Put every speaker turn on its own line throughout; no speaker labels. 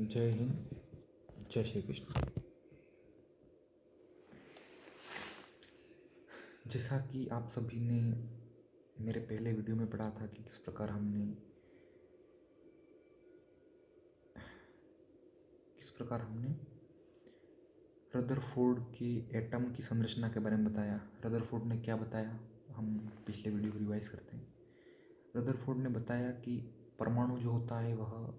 जय हिंद, जय श्री कृष्ण। जैसा कि आप सभी ने मेरे पहले वीडियो में पढ़ा था कि किस प्रकार हमने रदरफोर्ड के एटम की संरचना के बारे में बताया। रदरफोर्ड ने क्या बताया, हम पिछले वीडियो को रिवाइज करते हैं। रदरफोर्ड ने बताया कि परमाणु जो होता है वह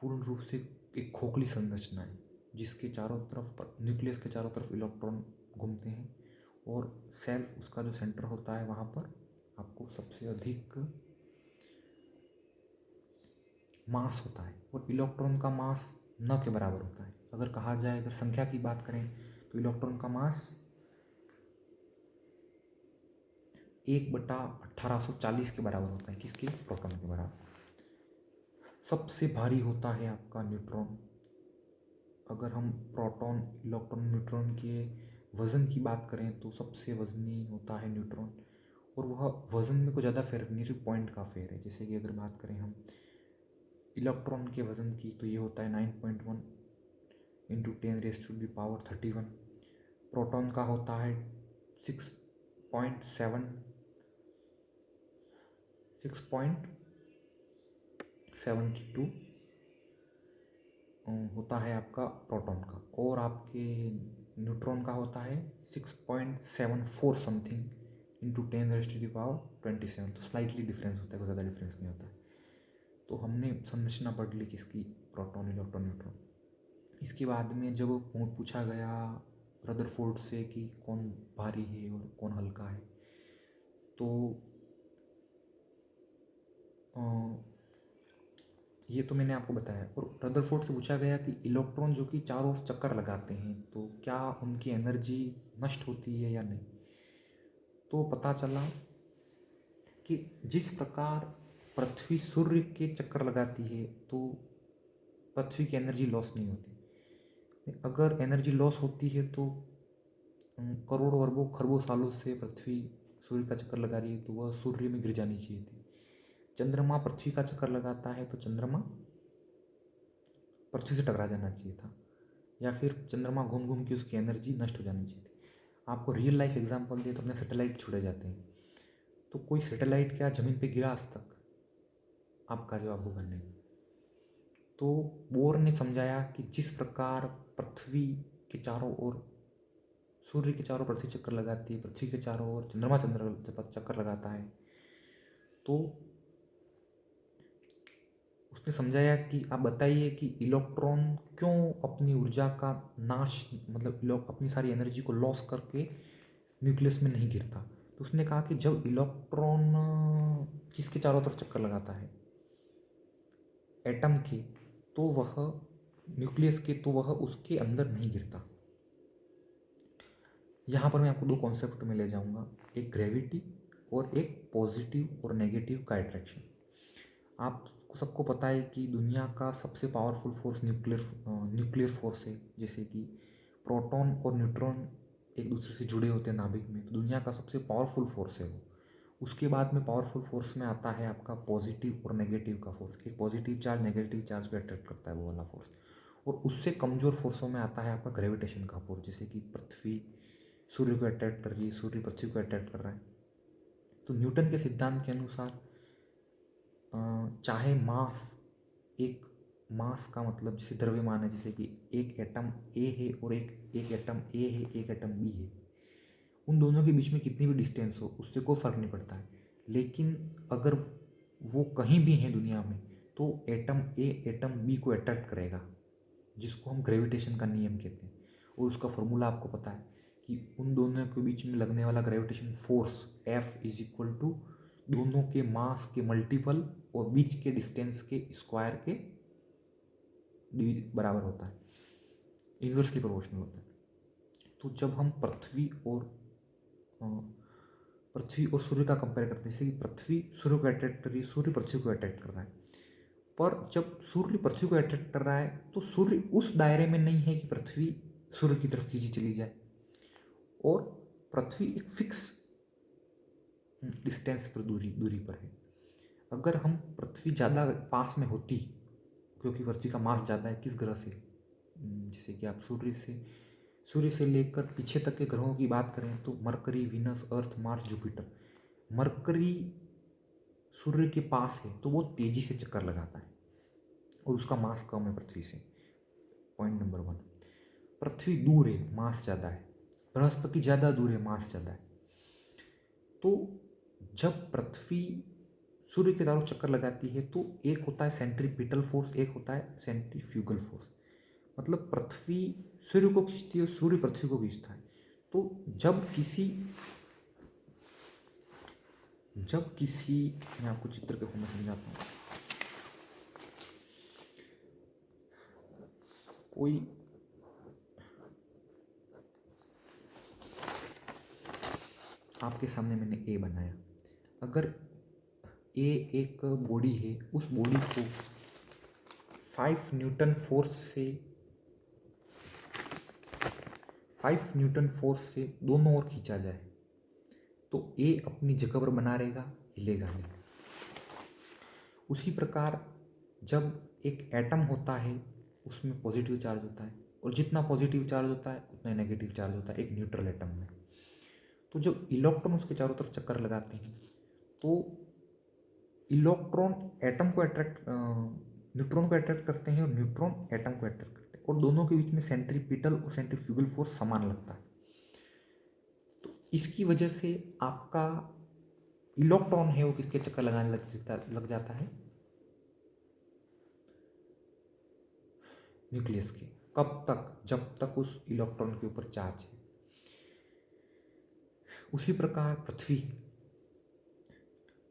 पूर्ण रूप से एक खोखली संरचना है, जिसके चारों तरफ, न्यूक्लियस के चारों तरफ इलेक्ट्रॉन घूमते हैं और सेल्फ, उसका जो सेंटर होता है, वहाँ पर आपको सबसे अधिक मास होता है और इलेक्ट्रॉन का मास न के बराबर होता है। अगर कहा जाए, अगर संख्या की बात करें तो इलेक्ट्रॉन का मास 1/1840 के बराबर होता है। किसके? प्रोटॉन के बराबर। सबसे भारी होता है आपका न्यूट्रॉन। अगर हम प्रोटॉन, इलेक्ट्रॉन, न्यूट्रॉन के वज़न की बात करें तो सबसे वज़नी होता है न्यूट्रॉन, और वह वज़न में कुछ ज़्यादा फेर नहीं, सिर्फ पॉइंट का फेर है। जैसे कि अगर बात करें हम इलेक्ट्रॉन के वज़न की तो ये होता है 9.1 इंटू 10⁻31। प्रोटॉन का होता है 6.72 होता है आपका प्रोटॉन का, और आपके न्यूट्रॉन का होता है 6.74 समथिंग इंटू 10⁻27। तो स्लाइटली डिफरेंस होता है, कोई ज़्यादा डिफरेंस नहीं होता है। तो हमने संरचना पढ़ ली किसकी? Proton, electron, neutron. इसके बाद में जब पूछा गया रदरफोर्ड से कि कौन भारी है और कौन हल्का है, तो ये तो मैंने आपको बताया। और रदरफोर्ड से पूछा गया कि इलेक्ट्रॉन जो कि चारों ओर चक्कर लगाते हैं, तो क्या उनकी एनर्जी नष्ट होती है या नहीं। तो पता चला कि जिस प्रकार पृथ्वी सूर्य के चक्कर लगाती है तो पृथ्वी की एनर्जी लॉस नहीं होती। अगर एनर्जी लॉस होती है तो करोड़ों अरबों खरबों सालों से पृथ्वी सूर्य का चक्कर लगा रही है, तो वह सूर्य में गिर जानी चाहिए थी। चंद्रमा पृथ्वी का चक्कर लगाता है तो चंद्रमा पृथ्वी से टकरा जाना चाहिए था, या फिर चंद्रमा घूम घूम के उसकी एनर्जी नष्ट हो जानी चाहिए थी। आपको रियल लाइफ एग्जांपल दे तो अपने सैटेलाइट छोड़े जाते हैं, तो कोई सैटेलाइट क्या ज़मीन पे गिरा आज तक? आपका जवाब होगा नहीं। तो बोर ने समझाया कि जिस प्रकार पृथ्वी के चारों ओर, सूर्य के चारों पृथ्वी चक्कर लगाती है, पृथ्वी के चारों ओर चंद्रमा चक्कर लगाता है, तो उसने समझाया कि आप बताइए कि इलेक्ट्रॉन क्यों अपनी ऊर्जा का नाश, मतलब अपनी सारी एनर्जी को लॉस करके न्यूक्लियस में नहीं गिरता। तो उसने कहा कि जब इलेक्ट्रॉन किसके चारों तरफ चक्कर लगाता है? एटम के, तो वह न्यूक्लियस के, तो वह उसके अंदर नहीं गिरता। यहाँ पर मैं आपको दो कॉन्सेप्ट में ले जाऊँगा, एक ग्रेविटी और एक पॉजिटिव और नेगेटिव का अट्रैक्शन। आपको सबको पता है कि दुनिया का सबसे पावरफुल फोर्स न्यूक्लियर फोर्स है। जैसे कि प्रोटॉन और न्यूट्रॉन एक दूसरे से जुड़े होते हैं नाभिक में, तो दुनिया का सबसे पावरफुल फोर्स है वो। उसके बाद में पावरफुल फोर्स में आता है आपका पॉजिटिव और नेगेटिव का फोर्स, कि पॉजिटिव चार्ज नेगेटिव चार्ज को अट्रैक्ट करता है, वो वाला फोर्स। और उससे कमज़ोर फोर्सों में आता है आपका ग्रेविटेशन का फोर्स, जैसे कि पृथ्वी सूर्य को अट्रैक्ट कर रही है, सूर्य पृथ्वी को अट्रैक्ट कर रहा है। तो न्यूटन के सिद्धांत के अनुसार चाहे मास, एक मास का मतलब जैसे द्रव्यमान है, जैसे कि एक एटम ए है और एक एटम ए है, एक एटम बी है, उन दोनों के बीच में कितनी भी डिस्टेंस हो उससे कोई फ़र्क नहीं पड़ता है। लेकिन अगर वो कहीं भी हैं दुनिया में, तो एटम ए एटम बी को अट्रैक्ट करेगा, जिसको हम ग्रेविटेशन का नियम कहते हैं। और उसका फॉर्मूला आपको पता है कि उन दोनों के बीच में लगने वाला gravitation force F is equal to दोनों के मास के मल्टीपल और बीच के डिस्टेंस के स्क्वायर के बराबर होता है, इन्वर्सली प्रोपोर्शनल होता है। तो जब हम पृथ्वी और सूर्य का कंपेयर करते हैं, जैसे कि पृथ्वी सूर्य को अट्रैक्ट कर रही है, सूर्य पृथ्वी को अट्रैक्ट कर रहा है, पर जब सूर्य पृथ्वी को अट्रैक्ट कर रहा है तो सूर्य उस दायरे में नहीं है कि पृथ्वी सूर्य की तरफ खींची चली जाए, और पृथ्वी एक फिक्स डिस्टेंस पर दूरी पर है। अगर हम पृथ्वी ज़्यादा पास में होती, क्योंकि पृथ्वी का मास ज़्यादा है किस ग्रह से, जैसे कि आप सूर्य से लेकर पीछे तक के ग्रहों की बात करें तो मरकरी, वीनस, अर्थ, मार्स, जुपिटर। मरकरी सूर्य के पास है तो वो तेजी से चक्कर लगाता है और उसका मास कम है पृथ्वी से। Point number 1। पृथ्वी दूर है, मास ज़्यादा है। बृहस्पति ज़्यादा दूर है, मास ज़्यादा है। तो जब पृथ्वी सूर्य के चारों चक्कर लगाती है तो एक होता है सेंट्रीपिटल फोर्स, एक होता है सेंट्रीफ्यूगल फोर्स। मतलब पृथ्वी सूर्य को खींचती है, सूर्य पृथ्वी को खींचता है। तो जब किसी मैं आपको चित्र के फॉर्म में समझाता हूँ। कोई आपके सामने मैंने ए बनाया, अगर ए एक बॉडी है, उस बॉडी को 5 न्यूटन फोर्स से दोनों ओर खींचा जाए तो ए अपनी जगह पर बना रहेगा, हिलेगा नहीं। उसी प्रकार जब एक एटम होता है उसमें पॉजिटिव चार्ज होता है, और जितना पॉजिटिव चार्ज होता है उतना नेगेटिव चार्ज होता है एक न्यूट्रल एटम में। तो जब इलेक्ट्रॉन उसके चारों तरफ चक्कर लगाते हैं तो इलेक्ट्रॉन एटम को न्यूट्रॉन को अट्रैक्ट करते हैं और न्यूट्रॉन एटम को अट्रैक्ट करते हैं, और दोनों के बीच में सेंट्रीपिटल और सेंट्रीफ्यूगल फोर्स समान लगता है। तो इसकी वजह से आपका इलेक्ट्रॉन है वो किसके चक्कर लगाने लग जाता है, न्यूक्लियस के। कब तक, जब तक उस इलेक्ट्रॉन के ऊपर चार्ज है। उसी प्रकार पृथ्वी,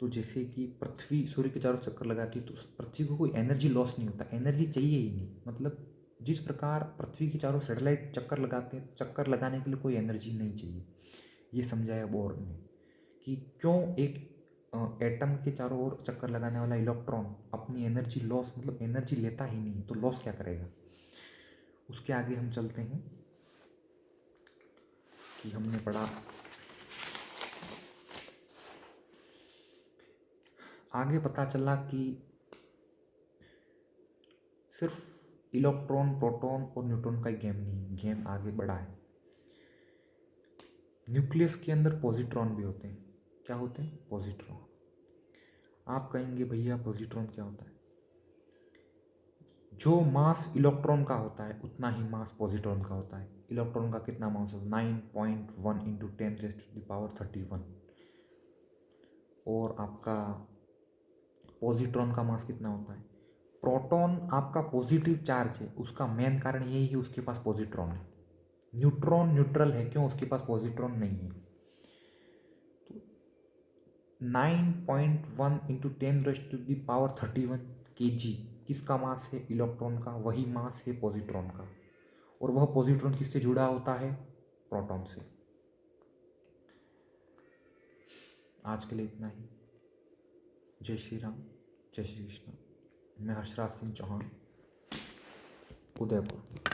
तो जैसे कि पृथ्वी सूर्य के चारों चक्कर लगाती है तो पृथ्वी को कोई एनर्जी लॉस नहीं होता, एनर्जी चाहिए ही नहीं। मतलब जिस प्रकार पृथ्वी के चारों सैटेलाइट चक्कर लगाते हैं, चक्कर लगाने के लिए कोई एनर्जी नहीं चाहिए। ये समझाया बोर ने कि क्यों एक एटम के चारों ओर चक्कर लगाने वाला इलेक्ट्रॉन अपनी एनर्जी लॉस, मतलब एनर्जी लेता ही नहीं, तो लॉस क्या करेगा। उसके आगे हम चलते हैं कि हमने पढ़ा, आगे पता चला कि सिर्फ इलेक्ट्रॉन, प्रोटॉन और न्यूट्रॉन का ही गेम नहीं, गेम आगे बढ़ा है। न्यूक्लियस के अंदर पॉजिट्रॉन भी होते हैं। क्या होते हैं, पॉजिट्रॉन। आप कहेंगे भैया पॉजिट्रॉन क्या होता है। जो मास इलेक्ट्रॉन का होता है उतना ही मास पॉजिट्रॉन का होता है। इलेक्ट्रॉन का कितना मास होता है, 9.1 × 10⁻31। और आपका पॉजिट्रॉन का मास कितना होता है। प्रोटॉन आपका पॉजिटिव चार्ज है, उसका मेन कारण यही है उसके पास पॉजिट्रॉन है। न्यूट्रॉन न्यूट्रल है, क्यों, उसके पास पॉजिट्रॉन नहीं है। तो 9.1 × 10⁻31 kg किसका मास है, इलेक्ट्रॉन का। वही मास है पॉजिट्रॉन का, और वह पॉजिट्रॉन किससे जुड़ा होता है, प्रोटॉन से। आज के लिए इतना ही। जय श्री राम, जय श्री कृष्ण। मैं हर्षराज सिंह चौहान, उदयपुर।